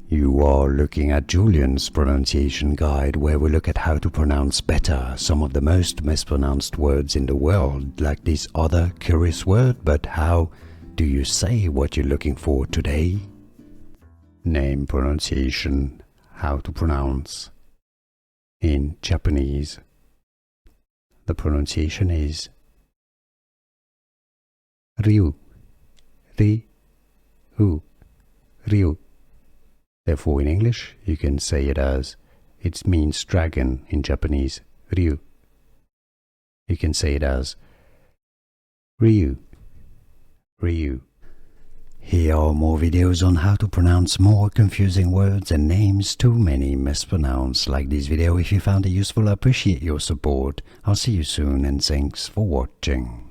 You are looking at Julian's pronunciation guide, where we look at how to pronounce better some of the most mispronounced words in the world, like this other curious word. But how do you say what you're looking for today? Name, pronunciation, how to pronounce. In Japanese, the pronunciation is Ryuu, Ryuu, Ryuu. Therefore, in English, you can say it as, it means dragon in Japanese, Ryuu. You can say it as Ryuu, Ryuu. Here are more videos on how to pronounce more confusing words and names too many mispronounced. Like this video if you found it useful. I appreciate your support. I'll see you soon and thanks for watching.